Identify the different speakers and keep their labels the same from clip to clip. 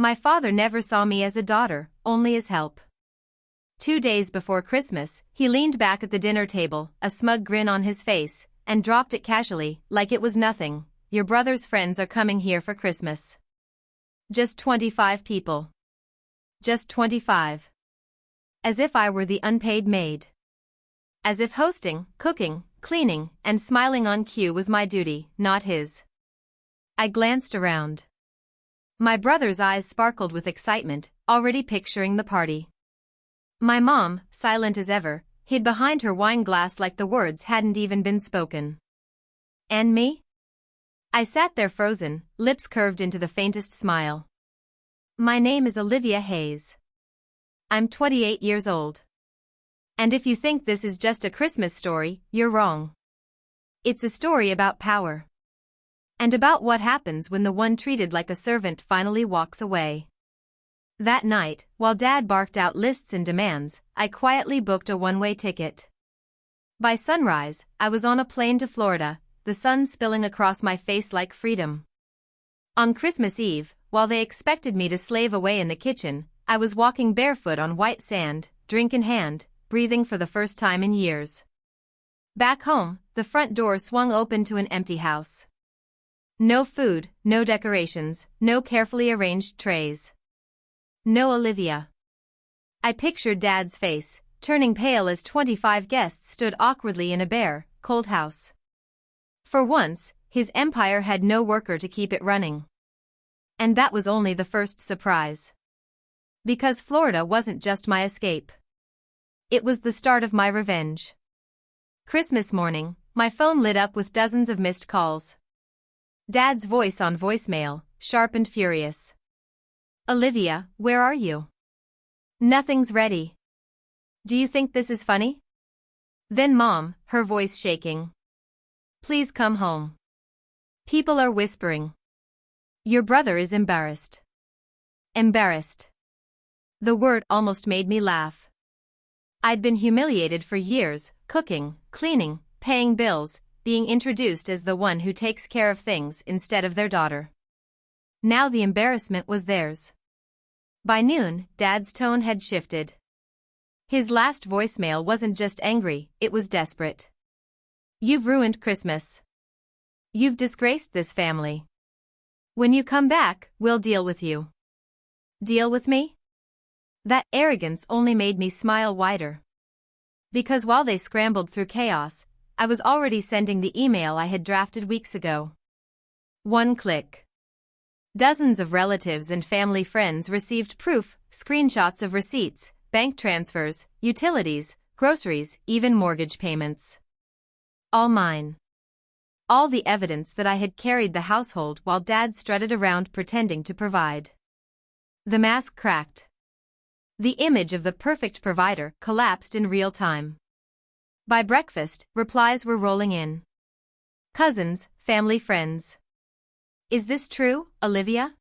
Speaker 1: My father never saw me as a daughter, only as help. 2 days before Christmas, he leaned back at the dinner table, a smug grin on his face, and dropped it casually, like it was nothing. Your brother's friends are coming here for Christmas. Just 25 people. Just 25. As if I were the unpaid maid. As if hosting, cooking, cleaning, and smiling on cue was my duty, not his. I glanced around. My brother's eyes sparkled with excitement, already picturing the party. My mom, silent as ever, hid behind her wine glass like the words hadn't even been spoken. And me? I sat there frozen, lips curved into the faintest smile. My name is Olivia Hayes. I'm 28 years old. And if you think this is just a Christmas story, you're wrong. It's a story about power. And about what happens when the one treated like a servant finally walks away. That night, while Dad barked out lists and demands, I quietly booked a one-way ticket. By sunrise, I was on a plane to Florida, the sun spilling across my face like freedom. On Christmas Eve, while they expected me to slave away in the kitchen, I was walking barefoot on white sand, drink in hand, breathing for the first time in years. Back home, the front door swung open to an empty house. No food, no decorations, no carefully arranged trays. No Olivia. I pictured Dad's face, turning pale as 25 guests stood awkwardly in a bare, cold house. For once, his empire had no worker to keep it running. And that was only the first surprise. Because Florida wasn't just my escape. It was the start of my revenge. Christmas morning, my phone lit up with dozens of missed calls. Dad's voice on voicemail, sharp and furious. Olivia, where are you? Nothing's ready. Do you think this is funny? Then Mom, her voice shaking. Please come home. People are whispering. Your brother is embarrassed. Embarrassed. The word almost made me laugh. I'd been humiliated for years, cooking, cleaning, paying bills, being introduced as the one who takes care of things instead of their daughter. Now the embarrassment was theirs. By noon, Dad's tone had shifted. His last voicemail wasn't just angry, it was desperate. You've ruined Christmas. You've disgraced this family. When you come back, we'll deal with you. Deal with me? That arrogance only made me smile wider. Because while they scrambled through chaos, I was already sending the email I had drafted weeks ago. One click. Dozens of relatives and family friends received proof, screenshots of receipts, bank transfers, utilities, groceries, even mortgage payments. All mine. All the evidence that I had carried the household while Dad strutted around pretending to provide. The mask cracked. The image of the perfect provider collapsed in real time. By breakfast, replies were rolling in. Cousins, family friends. Is this true, Olivia?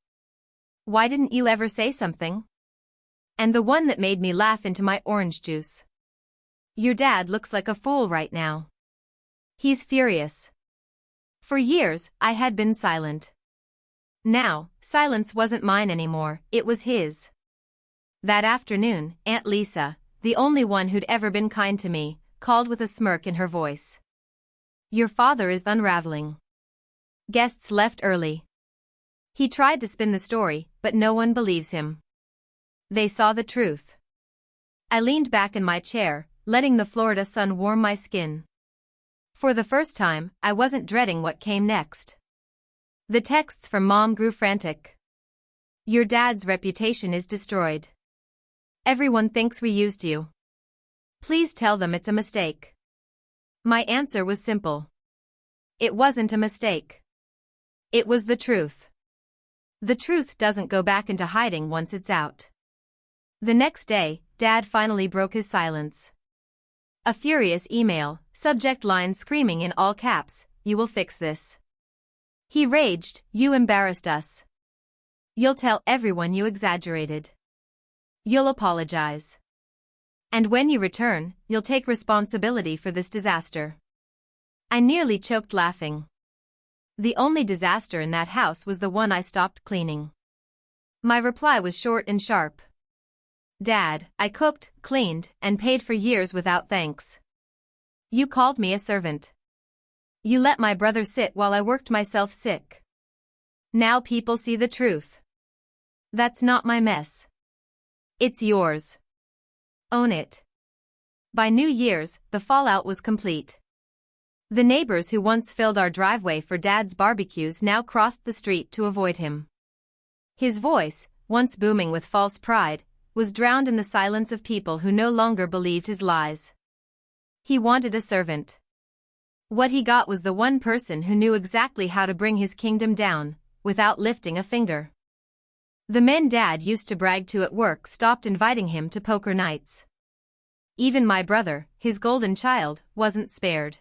Speaker 1: Why didn't you ever say something? And the one that made me laugh into my orange juice. Your dad looks like a fool right now. He's furious. For years, I had been silent. Now, silence wasn't mine anymore, it was his. That afternoon, Aunt Lisa, the only one who'd ever been kind to me, called with a smirk in her voice. Your father is unraveling. Guests left early. He tried to spin the story, but no one believes him. They saw the truth. I leaned back in my chair, letting the Florida sun warm my skin. For the first time, I wasn't dreading what came next. The texts from Mom grew frantic. Your dad's reputation is destroyed. Everyone thinks we used you. Please tell them it's a mistake. My answer was simple. It wasn't a mistake. It was the truth. The truth doesn't go back into hiding once it's out. The next day, Dad finally broke his silence. A furious email, subject line screaming in all caps, "You will fix this." He raged, "You embarrassed us. You'll tell everyone you exaggerated. You'll apologize. And when you return, you'll take responsibility for this disaster." I nearly choked laughing. The only disaster in that house was the one I stopped cleaning. My reply was short and sharp. Dad, I cooked, cleaned, and paid for years without thanks. You called me a servant. You let my brother sit while I worked myself sick. Now people see the truth. That's not my mess. It's yours. Own it. By New Year's, the fallout was complete. The neighbors who once filled our driveway for Dad's barbecues now crossed the street to avoid him. His voice, once booming with false pride, was drowned in the silence of people who no longer believed his lies. He wanted a servant. What he got was the one person who knew exactly how to bring his kingdom down, without lifting a finger. The men Dad used to brag to at work stopped inviting him to poker nights. Even my brother, his golden child, wasn't spared.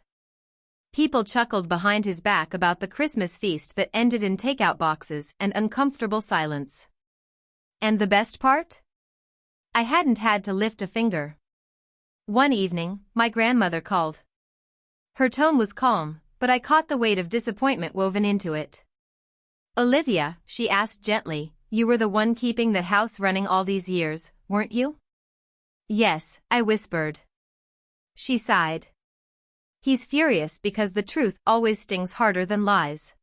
Speaker 1: People chuckled behind his back about the Christmas feast that ended in takeout boxes and uncomfortable silence. And the best part? I hadn't had to lift a finger. One evening, my grandmother called. Her tone was calm, but I caught the weight of disappointment woven into it. Olivia, she asked gently, you were the one keeping that house running all these years, weren't you? Yes, I whispered. She sighed. He's furious because the truth always stings harder than lies.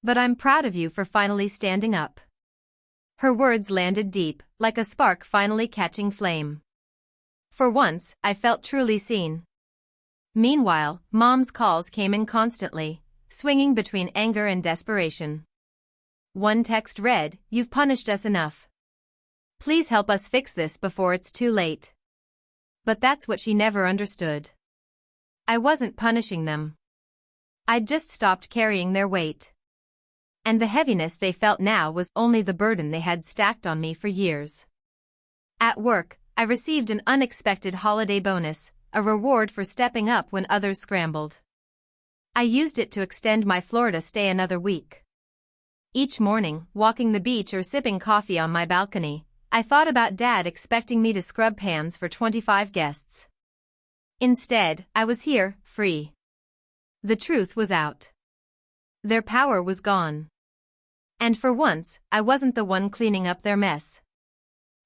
Speaker 1: But I'm proud of you for finally standing up. Her words landed deep, like a spark finally catching flame. For once, I felt truly seen. Meanwhile, Mom's calls came in constantly, swinging between anger and desperation. One text read, "You've punished us enough. Please help us fix this before it's too late." But that's what she never understood. I wasn't punishing them. I'd just stopped carrying their weight. And the heaviness they felt now was only the burden they had stacked on me for years. At work, I received an unexpected holiday bonus, a reward for stepping up when others scrambled. I used it to extend my Florida stay another week. Each morning, walking the beach or sipping coffee on my balcony, I thought about Dad expecting me to scrub pans for 25 guests. Instead, I was here, free. The truth was out. Their power was gone. And for once, I wasn't the one cleaning up their mess.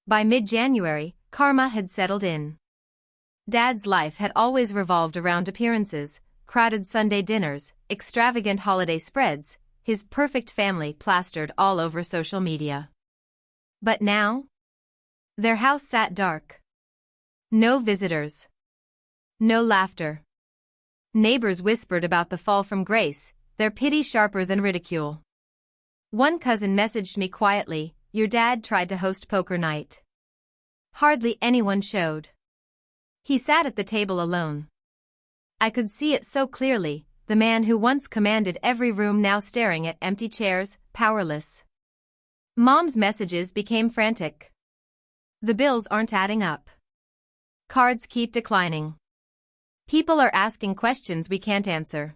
Speaker 1: By mid-January, karma had settled in. Dad's life had always revolved around appearances, crowded Sunday dinners, extravagant holiday spreads, his perfect family plastered all over social media. But now? Their house sat dark. No visitors. No laughter. Neighbors whispered about the fall from grace, their pity sharper than ridicule. One cousin messaged me quietly, "Your dad tried to host poker night." Hardly anyone showed. He sat at the table alone. I could see it so clearly, the man who once commanded every room now staring at empty chairs, powerless. Mom's messages became frantic. The bills aren't adding up. Cards keep declining. People are asking questions we can't answer.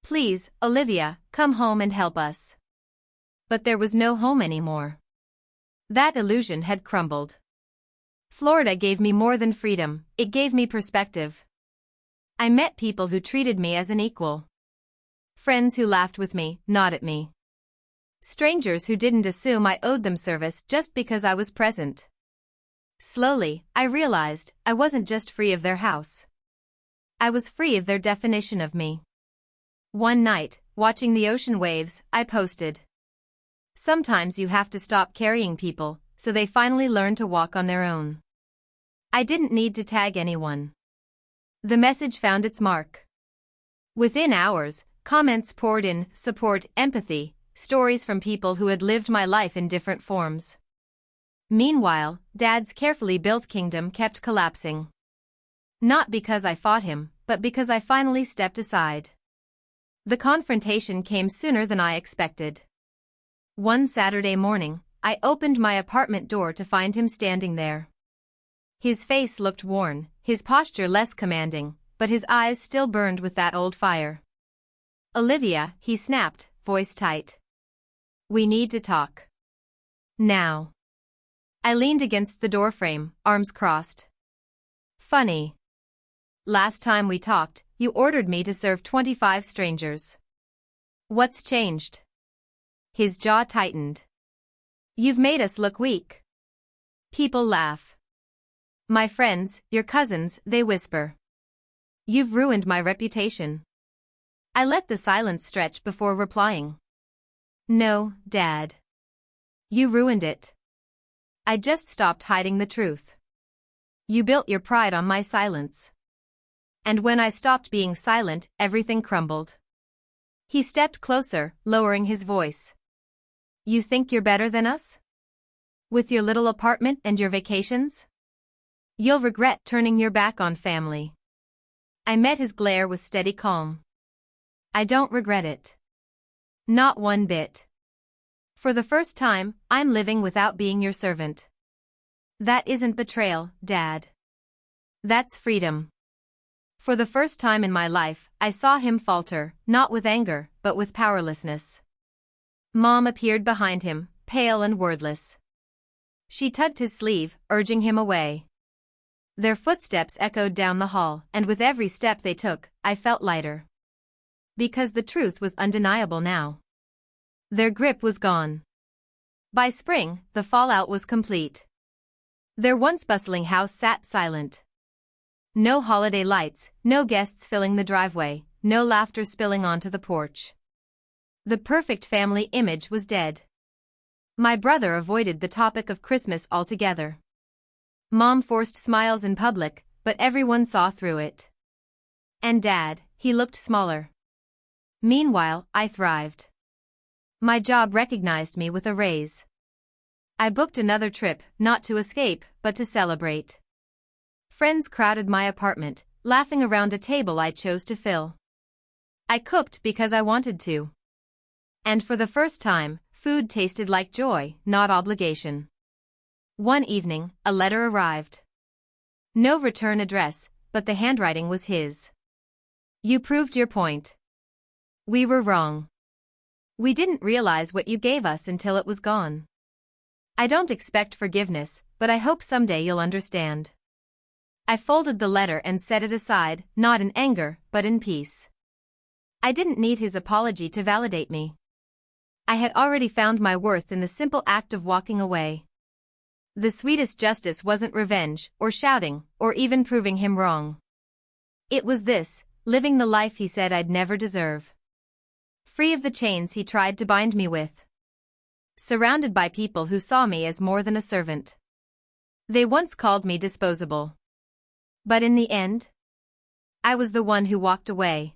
Speaker 1: Please, Olivia, come home and help us. But there was no home anymore. That illusion had crumbled. Florida gave me more than freedom, it gave me perspective. I met people who treated me as an equal. Friends who laughed with me, not at me. Strangers who didn't assume I owed them service just because I was present. Slowly, I realized I wasn't just free of their house. I was free of their definition of me. One night, watching the ocean waves, I posted. Sometimes you have to stop carrying people, so they finally learn to walk on their own. I didn't need to tag anyone. The message found its mark. Within hours, comments poured in, support, empathy, stories from people who had lived my life in different forms. Meanwhile, Dad's carefully built kingdom kept collapsing. Not because I fought him, but because I finally stepped aside. The confrontation came sooner than I expected. One Saturday morning, I opened my apartment door to find him standing there. His face looked worn, his posture less commanding, but his eyes still burned with that old fire. "Olivia," he snapped, voice tight. "We need to talk. Now." I leaned against the doorframe, arms crossed. "Funny. Last time we talked, you ordered me to serve 25 strangers. What's changed?" His jaw tightened. You've made us look weak. People laugh. My friends, your cousins, they whisper. You've ruined my reputation. I let the silence stretch before replying. No, Dad. You ruined it. I just stopped hiding the truth. You built your pride on my silence. And when I stopped being silent, everything crumbled. He stepped closer, lowering his voice. You think you're better than us? With your little apartment and your vacations? You'll regret turning your back on family. I met his glare with steady calm. I don't regret it. Not one bit. For the first time, I'm living without being your servant. That isn't betrayal, Dad. That's freedom. For the first time in my life, I saw him falter, not with anger, but with powerlessness. Mom appeared behind him, pale and wordless. She tugged his sleeve, urging him away. Their footsteps echoed down the hall, and with every step they took, I felt lighter. Because the truth was undeniable now. Their grip was gone. By spring, the fallout was complete. Their once bustling house sat silent. No holiday lights, no guests filling the driveway, no laughter spilling onto the porch. The perfect family image was dead. My brother avoided the topic of Christmas altogether. Mom forced smiles in public, but everyone saw through it. And Dad, he looked smaller. Meanwhile, I thrived. My job recognized me with a raise. I booked another trip, not to escape, but to celebrate. Friends crowded my apartment, laughing around a table I chose to fill. I cooked because I wanted to. And for the first time, food tasted like joy, not obligation. One evening, a letter arrived. No return address, but the handwriting was his. You proved your point. We were wrong. We didn't realize what you gave us until it was gone. I don't expect forgiveness, but I hope someday you'll understand. I folded the letter and set it aside, not in anger, but in peace. I didn't need his apology to validate me. I had already found my worth in the simple act of walking away. The sweetest justice wasn't revenge, or shouting, or even proving him wrong. It was this, living the life he said I'd never deserve. Free of the chains he tried to bind me with. Surrounded by people who saw me as more than a servant. They once called me disposable. But in the end, I was the one who walked away.